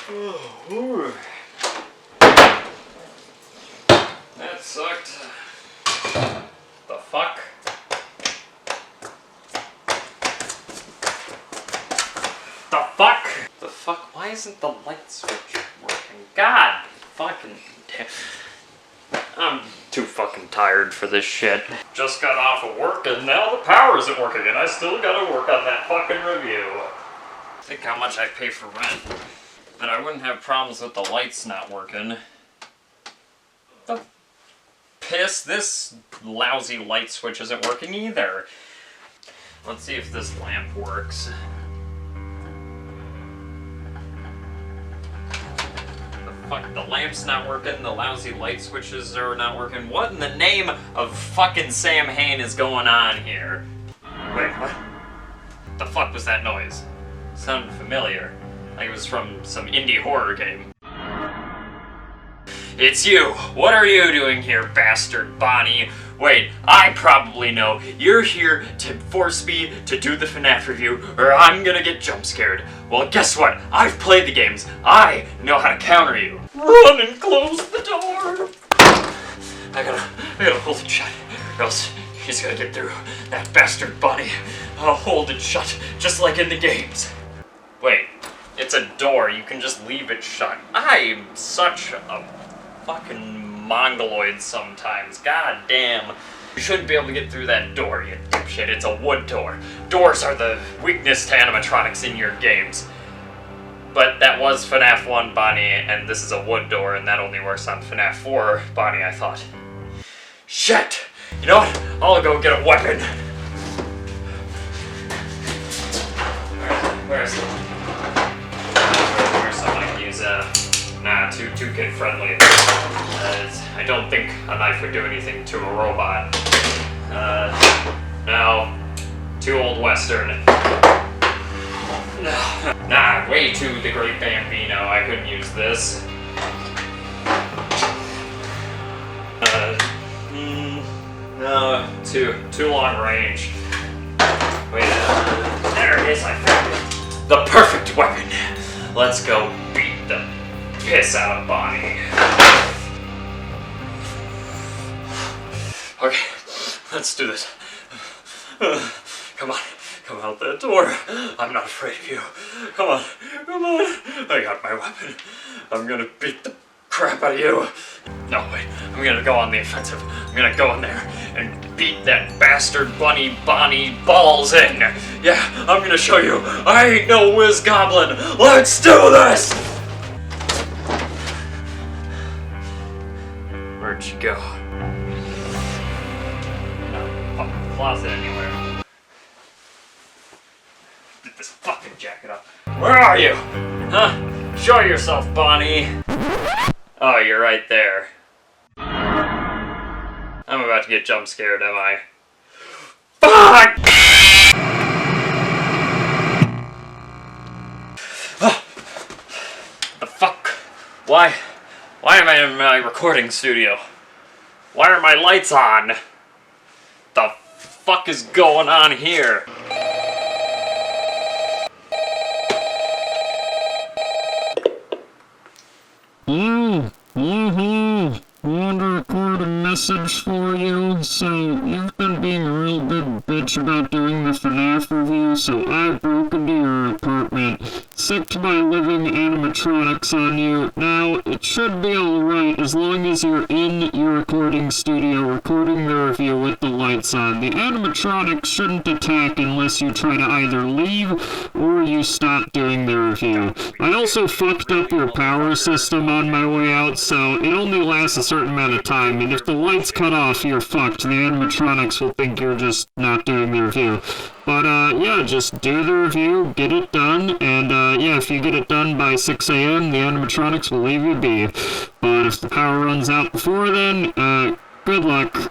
That sucked. The fuck? The fuck? The fuck? Why isn't the light switch working? God fucking damn. I'm too fucking tired for this shit. Just got off of work and now the power isn't working and I still gotta work on that fucking review. Think how much I pay for rent. And I wouldn't have problems with the lights not working. The piss, this lousy light switch isn't working either. Let's see if this lamp works. Fuck, the lamp's not working, the lousy light switches are not working. What in the name of fucking Sam Hain is going on here? Wait, what? The fuck was that noise? Sounded familiar. Like it was from some indie horror game. It's you! What are you doing here, bastard Bonnie? Wait, I probably know. You're here to force me to do the FNAF review, or I'm gonna get jump scared. Well, guess what? I've played the games. I know how to counter you. Run and close the door! I gotta hold it shut, or else he's gonna get through. That bastard Bonnie. I'll hold it shut, just like in the games. Wait, it's a door. You can just leave it shut. I'm such a fucking mongoloid sometimes. God damn. You shouldn't be able to get through that door, you dipshit. It's a wood door. Doors are the weakness to animatronics in your games. But that was FNAF 1 Bonnie, and this is a wood door, and that only works on FNAF 4 Bonnie, I thought. Shit! You know what? I'll go get a weapon. Where's someone I can use, nah, too kid friendly. I don't think a knife would do anything to a robot. No. Too old western. Nah, way too the Great Bambino. I couldn't use this. No, too long range. Wait, there it is, I found it. The perfect weapon. Let's go beat the piss out of Bonnie. Okay, let's do this. Come on, come out that door. I'm not afraid of you. Come on, come on. I got my weapon. I'm gonna beat the crap out of you. No, wait, I'm gonna go on the offensive. I'm gonna go in there and beat that bastard Bonnie balls in. Yeah, I'm gonna show you. I ain't no whiz goblin. Let's do this! Where'd you go? No, closet anywhere. Get this fucking jacket up. Where are you? Huh? Show yourself, Bonnie. Oh, you're right there. I'm about to get jump scared, am I? Fuck! The fuck? Why am I in my recording studio? Why are my lights on? The fuck is going on here? Want to record a message for you? So, you've been being a real big bitch about doing the FNAF review, so I broke into your apartment, sicked my living animatronics on you. Now, it should be alright as long as you're in your recording studio recording the review with the lights on. The animatronics shouldn't attack unless you try to either leave or you stop doing the review. I also fucked up your power system on my way out, so it only lasts a certain amount of time, and if the lights cut off, you're fucked. The animatronics will think you're just not doing the review. But, yeah, just do the review, get it done, and, yeah, if you get it done by 6 a.m., the animatronics will leave you be. But if the power runs out before then, good luck.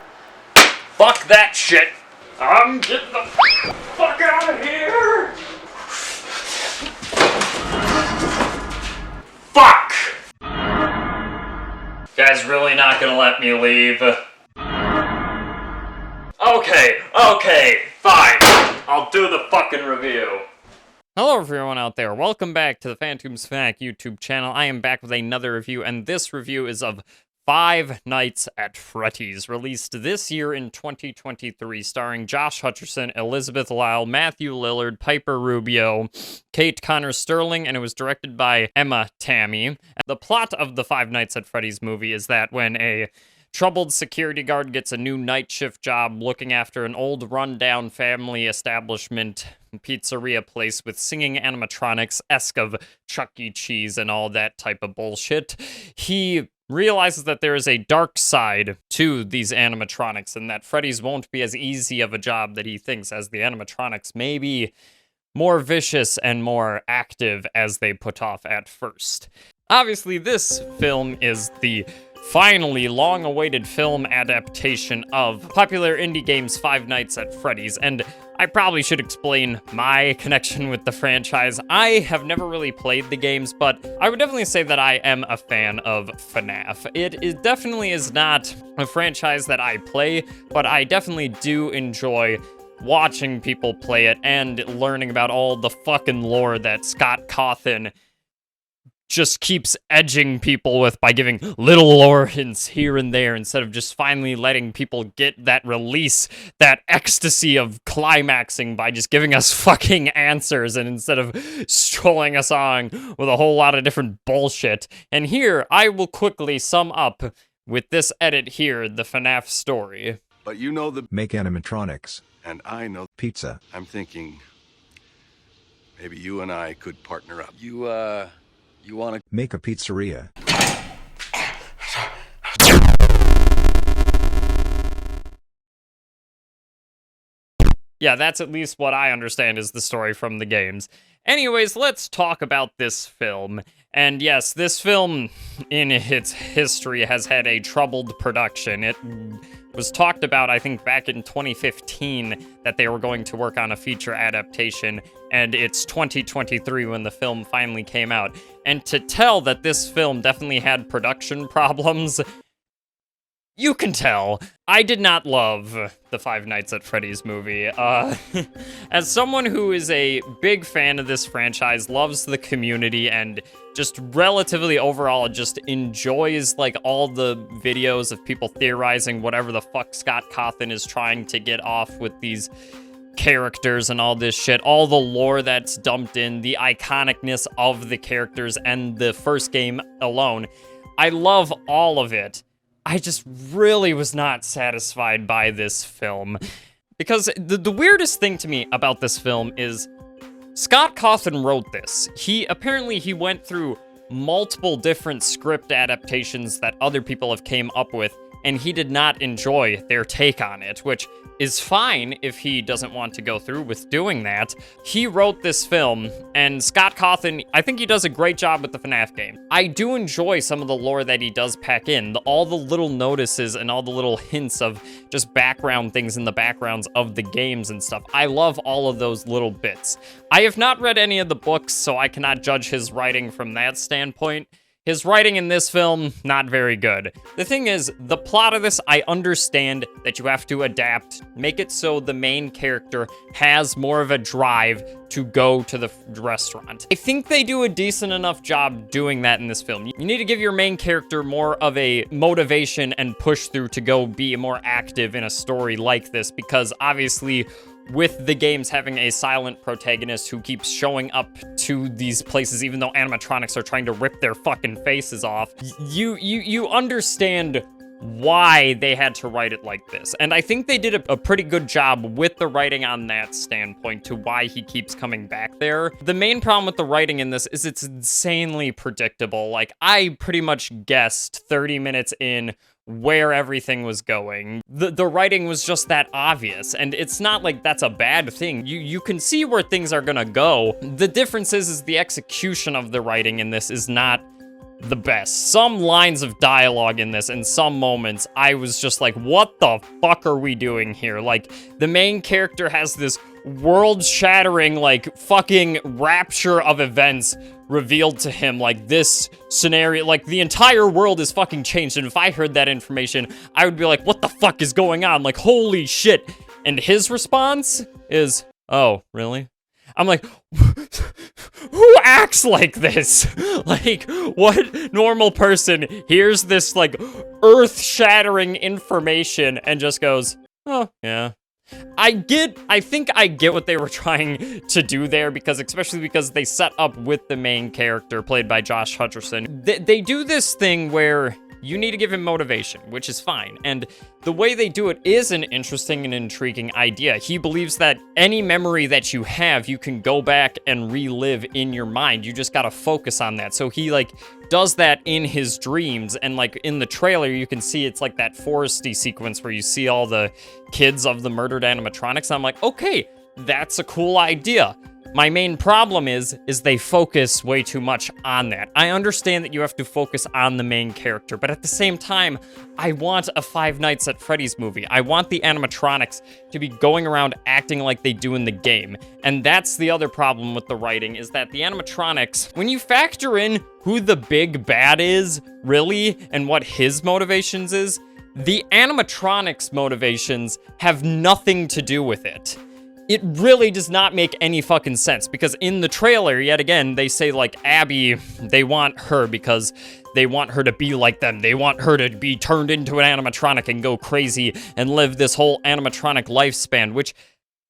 Fuck that shit! I'm getting the fuck out of here! Fuck! You guys really not gonna let me leave? Okay, fine. I'll do the fucking review. Hello everyone out there, welcome back to the Phantom's Fanatic YouTube channel. I am back with another review, and this review is of Five Nights at Freddy's, released this year in 2023, starring Josh Hutcherson, Elizabeth Lyle, Matthew Lillard, Piper Rubio, Kate Connor Sterling, and it was directed by Emma Tammy. The plot of the Five Nights at Freddy's movie is that when a troubled security guard gets a new night shift job looking after an old rundown family establishment pizzeria place with singing animatronics-esque of Chuck E. Cheese and all that type of bullshit, he realizes that there is a dark side to these animatronics and that Freddy's won't be as easy of a job that he thinks, as the animatronics may be more vicious and more active as they put off at first. Obviously, this film is the finally long-awaited film adaptation of popular indie games Five Nights at Freddy's, and I probably should explain my connection with the franchise. I have never really played the games, but I would definitely say that I am a fan of FNAF. It definitely is not a franchise that I play, but I definitely do enjoy watching people play it and learning about all the fucking lore that Scott Cawthon just keeps edging people with by giving little lore hints here and there instead of just finally letting people get that release, that ecstasy of climaxing by just giving us fucking answers and instead of strolling us on with a whole lot of different bullshit. And here, I will quickly sum up with this edit here, the FNAF story. But you know the Make animatronics. and I know Pizza. I'm thinking maybe you and I could partner up. You want to Make a pizzeria. Yeah, that's at least what I understand is the story from the games. Anyways, let's talk about this film. And yes, this film, in its history, has had a troubled production. It was talked about, I think, back in 2015 that they were going to work on a feature adaptation, and it's 2023 when the film finally came out. And to tell that this film definitely had production problems, you can tell. I did not love the Five Nights at Freddy's movie. As someone who is a big fan of this franchise, loves the community, and just relatively overall just enjoys, like, all the videos of people theorizing whatever the fuck Scott Cawthon is trying to get off with these characters and all this shit, all the lore that's dumped in, the iconicness of the characters and the first game alone. I love all of it. I just really was not satisfied by this film. Because the weirdest thing to me about this film is Scott Cawthon wrote this. He went through multiple different script adaptations that other people have came up with, and he did not enjoy their take on it, which is fine if he doesn't want to go through with doing that. He wrote this film, and Scott Cawthon, I think he does a great job with the FNAF game. I do enjoy some of the lore that he does pack in, all the little notices and all the little hints of just background things in the backgrounds of the games and stuff. I love all of those little bits. I have not read any of the books, so I cannot judge his writing from that standpoint. His writing in this film, not very good. The thing is, the plot of this, I understand that you have to adapt, make it so the main character has more of a drive to go to the restaurant. I think they do a decent enough job doing that in this film. You need to give your main character more of a motivation and push through to go be more active in a story like this, because obviously, with the games having a silent protagonist who keeps showing up to these places even though animatronics are trying to rip their fucking faces off, you understand why they had to write it like this. And I think they did a pretty good job with the writing on that standpoint to why he keeps coming back there. The main problem with the writing in this is it's insanely predictable. Like, I pretty much guessed 30 minutes in where everything was going. The writing was just that obvious, and it's not like that's a bad thing. You can see where things are gonna go. The difference is the execution of the writing in this is not the best. Some lines of dialogue in this, in some moments, I was just like, what the fuck are we doing here? Like, the main character has this world-shattering, like, fucking rapture of events revealed to him, like, this scenario, like, the entire world is fucking changed, and if I heard that information, I would be like, what the fuck is going on? Like, holy shit. And his response is, oh, really? I'm like, who acts like this? Like, what normal person hears this, like, earth-shattering information and just goes, oh, yeah. I think I get what they were trying to do there, especially because they set up with the main character played by Josh Hutcherson. They do this thing where you need to give him motivation, which is fine. And the way they do it is an interesting and intriguing idea. He believes that any memory that you have, you can go back and relive in your mind. You just gotta focus on that. So he, like, does that in his dreams. And, like, in the trailer, you can see it's like that foresty sequence where you see all the kids of the murdered animatronics. I'm like, okay, that's a cool idea. My main problem is they focus way too much on that. I understand that you have to focus on the main character, but at the same time, I want a Five Nights at Freddy's movie. I want the animatronics to be going around acting like they do in the game. And that's the other problem with the writing, is that the animatronics, when you factor in who the big bad is, really, and what his motivations is, the animatronics' motivations have nothing to do with it. It really does not make any fucking sense, because in the trailer, yet again, they say, like, Abby, they want her because they want her to be like them. They want her to be turned into an animatronic and go crazy and live this whole animatronic lifespan, which,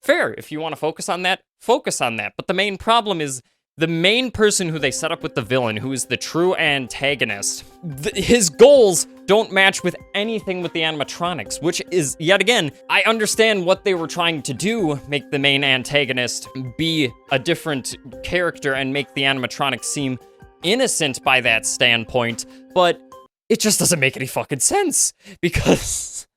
fair, if you want to focus on that, focus on that. But the main problem is the main person who they set up with the villain, who is the true antagonist, his goals don't match with anything with the animatronics, which is, yet again, I understand what they were trying to do, make the main antagonist be a different character and make the animatronics seem innocent by that standpoint, but it just doesn't make any fucking sense, because,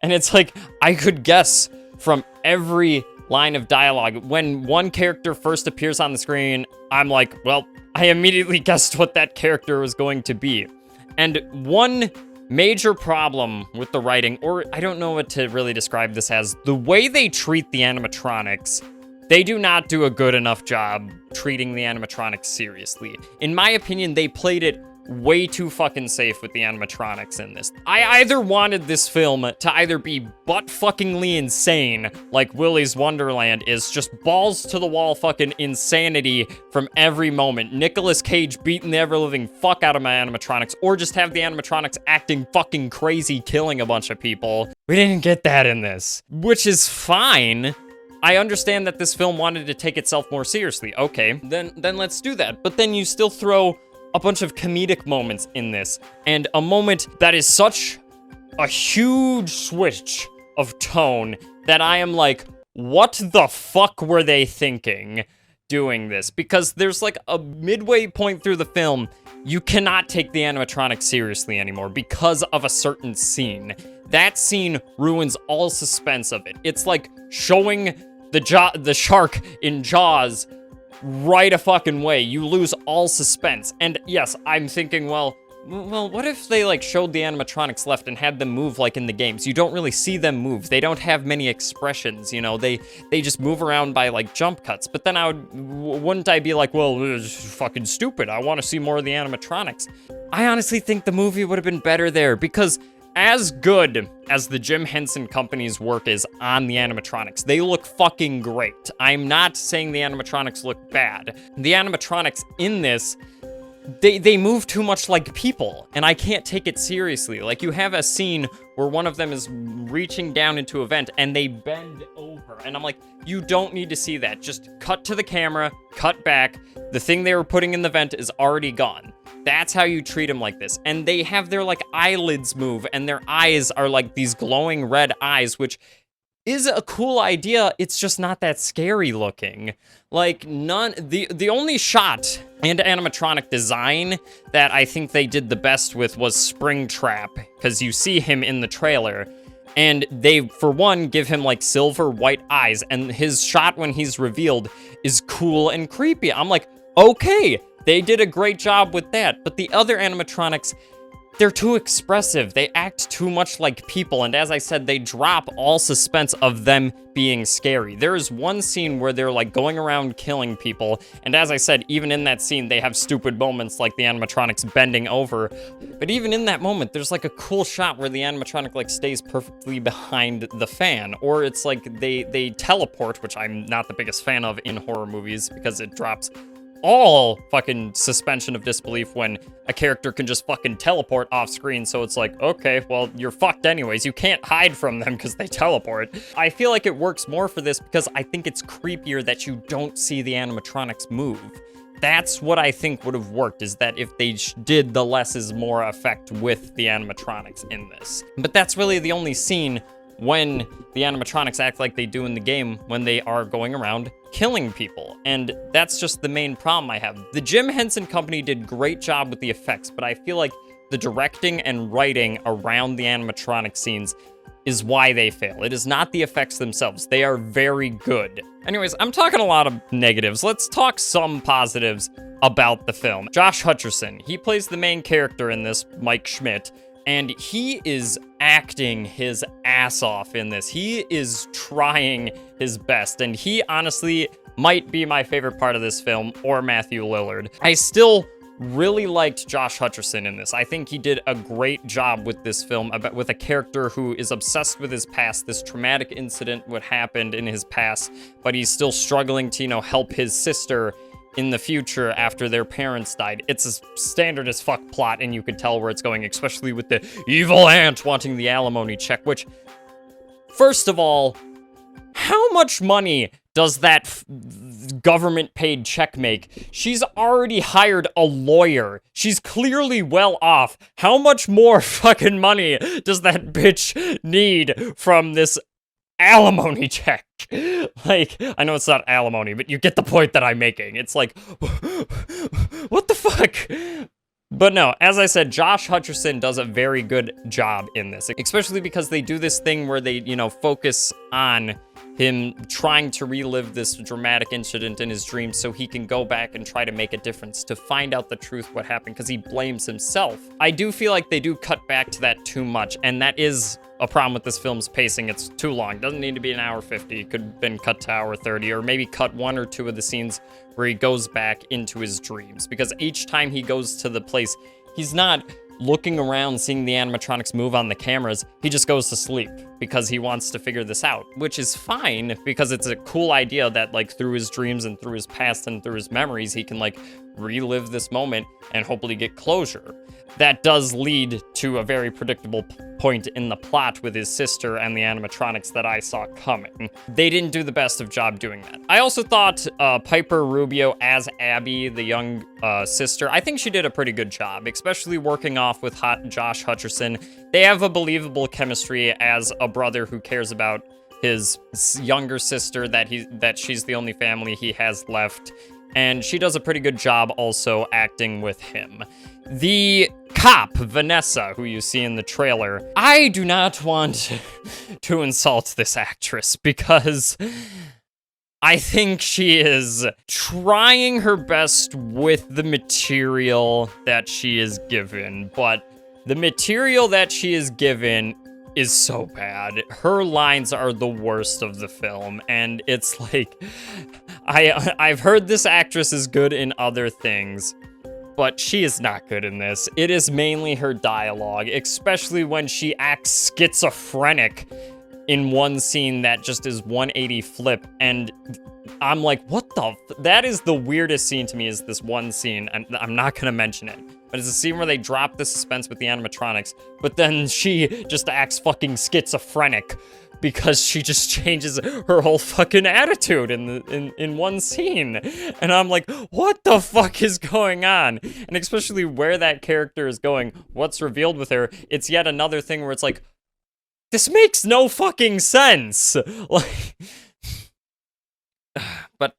and it's like, I could guess from every line of dialogue. When one character first appears on the screen, I'm like, well, I immediately guessed what that character was going to be. And one major problem with the writing, or I don't know what to really describe this as, the way they treat the animatronics, they do not do a good enough job treating the animatronics seriously. In my opinion, they played it way too fucking safe with the animatronics in this. I either wanted this film to either be butt-fuckingly insane, like Willy's Wonderland is, just balls to the wall fucking insanity from every moment, Nicolas Cage beating the ever-living fuck out of my animatronics, or just have the animatronics acting fucking crazy, killing a bunch of people. We didn't get that in this, which is fine. I understand that this film wanted to take itself more seriously. Okay, then let's do that. But then you still throw a bunch of comedic moments in this, and a moment that is such a huge switch of tone that I am like, what the fuck were they thinking doing this? Because there's like a midway point through the film, you cannot take the animatronics seriously anymore because of a certain scene. That scene ruins all suspense of it. It's like showing the shark in Jaws right a fucking way. You lose all suspense. And yes, I'm thinking, well, what if they, like, showed the animatronics left and had them move like in the games? You don't really see them move. They don't have many expressions, you know? They just move around by, like, jump cuts. But then wouldn't I be like, well, it's fucking stupid. I want to see more of the animatronics. I honestly think the movie would have been better there, because as good as the Jim Henson Company's work is on the animatronics, they look fucking great. I'm not saying the animatronics look bad. The animatronics in this, they move too much like people, and I can't take it seriously. Like, you have a scene where one of them is reaching down into a vent, and they bend over, and I'm like, you don't need to see that. Just cut to the camera, cut back. The thing they were putting in the vent is already gone. That's how you treat them like this. And they have their, like, eyelids move, and their eyes are, like, these glowing red eyes, which is a cool idea. It's just not that scary looking. Like, the only shot and animatronic design that I think they did the best with was Springtrap, because you see him in the trailer, and they, for one, give him, like, silver white eyes, and his shot when he's revealed is cool and creepy. I'm like, okay, they did a great job with that. But the other animatronics, they're too expressive. They act too much like people, and as I said, they drop all suspense of them being scary. There is one scene where they're like going around killing people, and as I said, even in that scene, they have stupid moments like the animatronics bending over. But even in that moment, there's like a cool shot where the animatronic like stays perfectly behind the fan, or it's like they teleport, which I'm not the biggest fan of in horror movies because it drops all fucking suspension of disbelief when a character can just fucking teleport off screen. So it's like, okay, well, you're fucked anyways. You can't hide from them because they teleport. I feel like it works more for this because I think it's creepier that you don't see the animatronics move. That's what I think would have worked, is that if they did the less is more effect with the animatronics in this. But that's really the only scene when the animatronics act like they do in the game when they are going around killing people. And that's just the main problem I have. The Jim Henson Company did great job with the effects, but I feel like the directing and writing around the animatronic scenes is why they fail. It is not the effects themselves. They are very good. Anyways, I'm talking a lot of negatives. Let's talk some positives about the film. Josh Hutcherson, he plays the main character in this, Mike Schmidt, and he is acting his ass off in this. He is trying his best, and he honestly might be my favorite part of this film, or Matthew Lillard. I still really liked Josh Hutcherson in this. I think he did a great job with this film, with a character who is obsessed with his past. This traumatic incident what happened in his past, but he's still struggling to, help his sister in the future after their parents died. It's a standard as fuck plot, and you could tell where it's going, especially with the evil aunt wanting the alimony check, which, first of all, how much money does that government-paid check make? She's already hired a lawyer. She's clearly well off. How much more fucking money does that bitch need from this alimony check? Like, I know it's not alimony, but you get the point that I'm making. It's like, what the fuck? But no, as I said, Josh Hutcherson does a very good job in this, especially because they do this thing where they, focus on him trying to relive this dramatic incident in his dreams so he can go back and try to make a difference, to find out the truth what happened, because he blames himself. I do feel like they do cut back to that too much, and that is a problem with this film's pacing. It's too long. It doesn't need to be an hour 50. It could have been cut to hour 30, or maybe cut one or two of the scenes where he goes back into his dreams, because each time he goes to the place, he's not looking around seeing the animatronics move on the cameras. He just goes to sleep because he wants to figure this out, which is fine because it's a cool idea that like through his dreams and through his past and through his memories, he can like relive this moment and hopefully get closure. That does lead to a very predictable point in the plot with his sister and the animatronics that I saw coming. They didn't do the best of job doing that. I also thought Piper Rubio as Abby, the young sister, I think she did a pretty good job, especially working off with Josh Hutcherson. They have a believable chemistry as a brother who cares about his younger sister, that she's the only family he has left. And she does a pretty good job also acting with him. The cop, Vanessa, who you see in the trailer, I do not want to insult this actress because I think she is trying her best with the material that she is given, but the material that she is given is so bad. Her lines are the worst of the film, and it's like, I've heard this actress is good in other things, but she is not good in this. It is mainly her dialogue, especially when she acts schizophrenic in one scene that just is 180 flip, and I'm like, what the that is the weirdest scene to me, is this one scene, and I'm not gonna mention it, but it's a scene where they drop the suspense with the animatronics, but then she just acts fucking schizophrenic because she just changes her whole fucking attitude in one scene. And I'm like, what the fuck is going on? And especially where that character is going, what's revealed with her, it's yet another thing where it's like, this makes no fucking sense. Like, but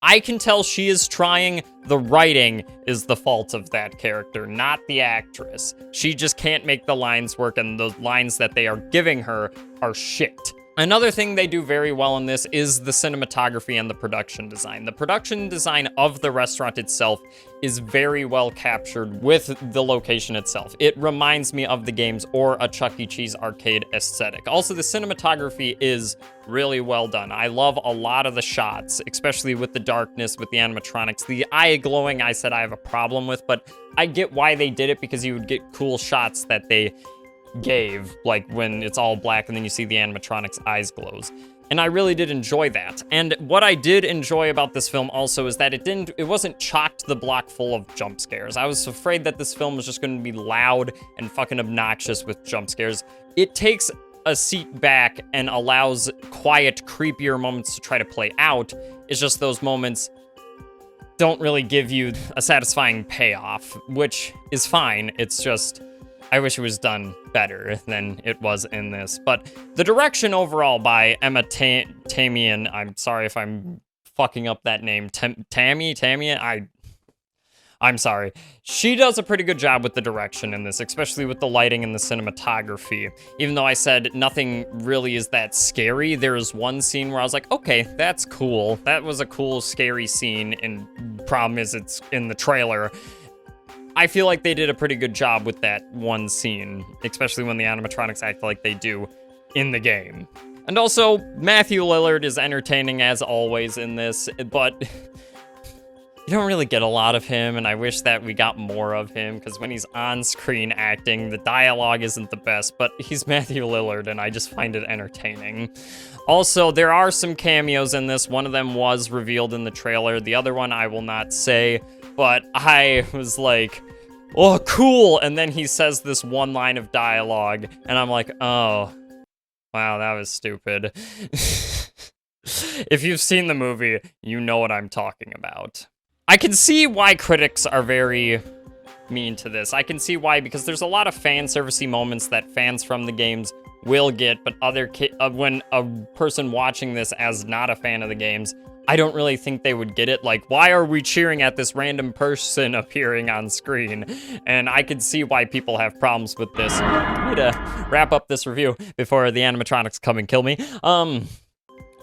I can tell she is trying. The writing is the fault of that character, not the actress. She just can't make the lines work, and the lines that they are giving her are shit. Another thing they do very well in this is the cinematography and the production design. The production design of the restaurant itself is very well captured with the location itself. It reminds me of the games or a Chuck E. Cheese arcade aesthetic. Also, the cinematography is really well done. I love a lot of the shots, especially with the darkness, with the animatronics. The eye glowing, I said I have a problem with, but I get why they did it, because you would get cool shots that they gave, like when it's all black and then you see the animatronics eyes glows. And I really did enjoy that. And what I did enjoy about this film also is that it wasn't chocked the block full of jump scares. I was afraid that this film was just going to be loud and fucking obnoxious with jump scares. It takes a seat back and allows quiet, creepier moments to try to play out. It's just those moments don't really give you a satisfying payoff, which is fine. It's just, I wish it was done better than it was in this. But the direction overall by Emma Tamian, I'm sorry if I'm fucking up that name, Tamian, I'm sorry. She does a pretty good job with the direction in this, especially with the lighting and the cinematography. Even though I said nothing really is that scary, there is one scene where I was like, okay, that's cool. That was a cool, scary scene, and problem is it's in the trailer. I feel like they did a pretty good job with that one scene, especially when the animatronics act like they do in the game. And also, Matthew Lillard is entertaining as always in this, but you don't really get a lot of him, and I wish that we got more of him, because when he's on screen acting, the dialogue isn't the best, but he's Matthew Lillard, and I just find it entertaining. Also, there are some cameos in this. One of them was revealed in the trailer. The other one I will not say, but I was like, oh, cool, and then he says this one line of dialogue, and I'm like, oh, wow, that was stupid. If you've seen the movie, you know what I'm talking about. I can see why critics are very mean to this. I can see why, because there's a lot of fan servicey moments that fans from the games will get, but when a person watching this as not a fan of the games, I don't really think they would get it. Like, why are we cheering at this random person appearing on screen? And I could see why people have problems with this. I need to wrap up this review before the animatronics come and kill me.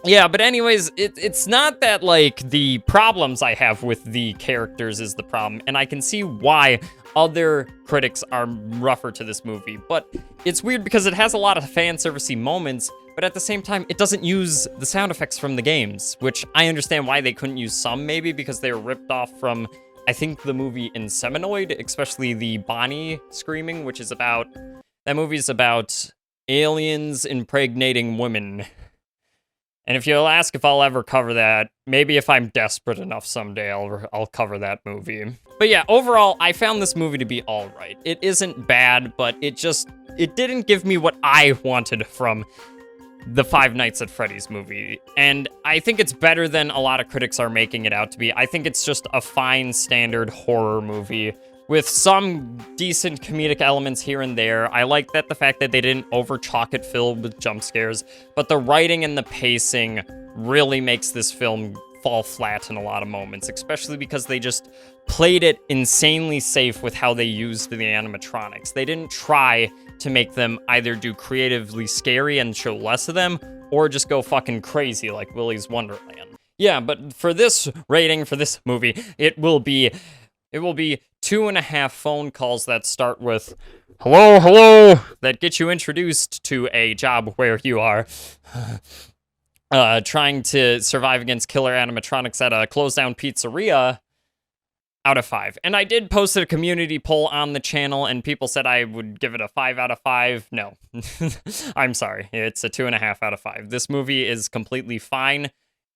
Yeah, but anyways, it's not that, like, the problems I have with the characters is the problem, and I can see why other critics are rougher to this movie, but it's weird because it has a lot of fan servicey moments, but at the same time, it doesn't use the sound effects from the games, which I understand why they couldn't use some, maybe because they were ripped off from, I think, the movie Inseminoid, especially the Bonnie screaming, which is about, that movie's about aliens impregnating women. And if you'll ask if I'll ever cover that, maybe if I'm desperate enough someday, I'll cover that movie. But yeah, overall, I found this movie to be all right. It isn't bad, but it didn't give me what I wanted from the Five Nights at Freddy's movie. And I think it's better than a lot of critics are making it out to be. I think it's just a fine, standard horror movie with some decent comedic elements here and there. I like that the fact that they didn't over-chalk it filled with jump scares, but the writing and the pacing really makes this film fall flat in a lot of moments, especially because they just played it insanely safe with how they used the animatronics. They didn't try to make them either do creatively scary and show less of them, or just go fucking crazy like Willy's Wonderland. Yeah, but for this rating for this movie, it will be 2.5 phone calls that start with hello, hello, that get you introduced to a job where you are trying to survive against killer animatronics at a closed down pizzeria, out of 5. And I did post a community poll on the channel, and people said I would give it a 5 out of 5. No, I'm sorry. It's a 2.5 out of 5. This movie is completely fine.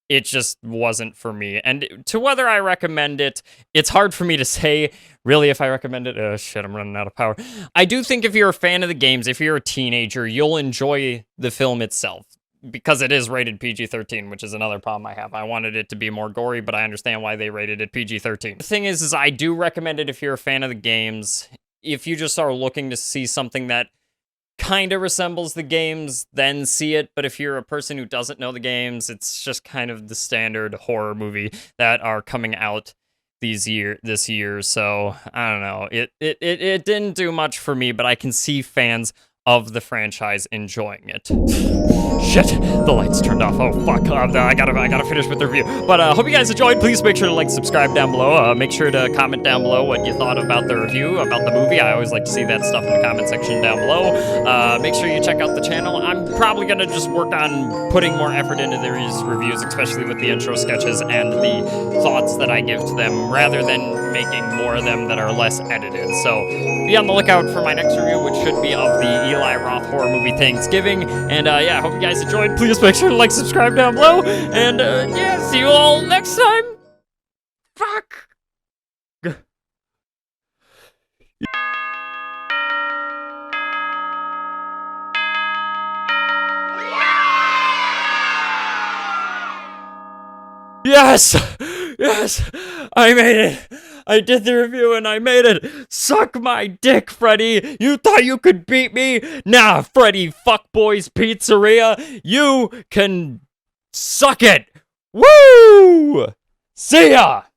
It just wasn't for me. And to whether I recommend it, it's hard for me to say, really, if I recommend it. Oh, shit, I'm running out of power. I do think if you're a fan of the games, if you're a teenager, you'll enjoy the film itself, because it is rated PG-13, which is another problem I have. I wanted it to be more gory, but I understand why they rated it PG-13. The thing is I do recommend it if you're a fan of the games. If you just are looking to see something that kind of resembles the games, then see it. But if you're a person who doesn't know the games, it's just kind of the standard horror movie that are coming out this year. So I don't know. It didn't do much for me, but I can see fans of the franchise enjoying it. Shit, the lights turned off. Oh fuck, I gotta finish with the review. But hope you guys enjoyed. Please make sure to like, subscribe down below. Make sure to comment down below what you thought about the review, about the movie. I always like to see that stuff in the comment section down below. Make sure you check out the channel. I'm probably gonna just work on putting more effort into these reviews, especially with the intro sketches and the thoughts that I give to them, rather than making more of them that are less edited. So be on the lookout for my next review, which should be of the Eli Roth horror movie Thanksgiving. And yeah, I hope you guys enjoyed. Please make sure to like, subscribe down below. And yeah, see you all next time. Fuck. Yes! Yes! I made it! I did the review and I made it! Suck my dick, Freddy! You thought you could beat me? Nah, Freddy Fuckboy's Pizzeria! You can suck it! Woo! See ya!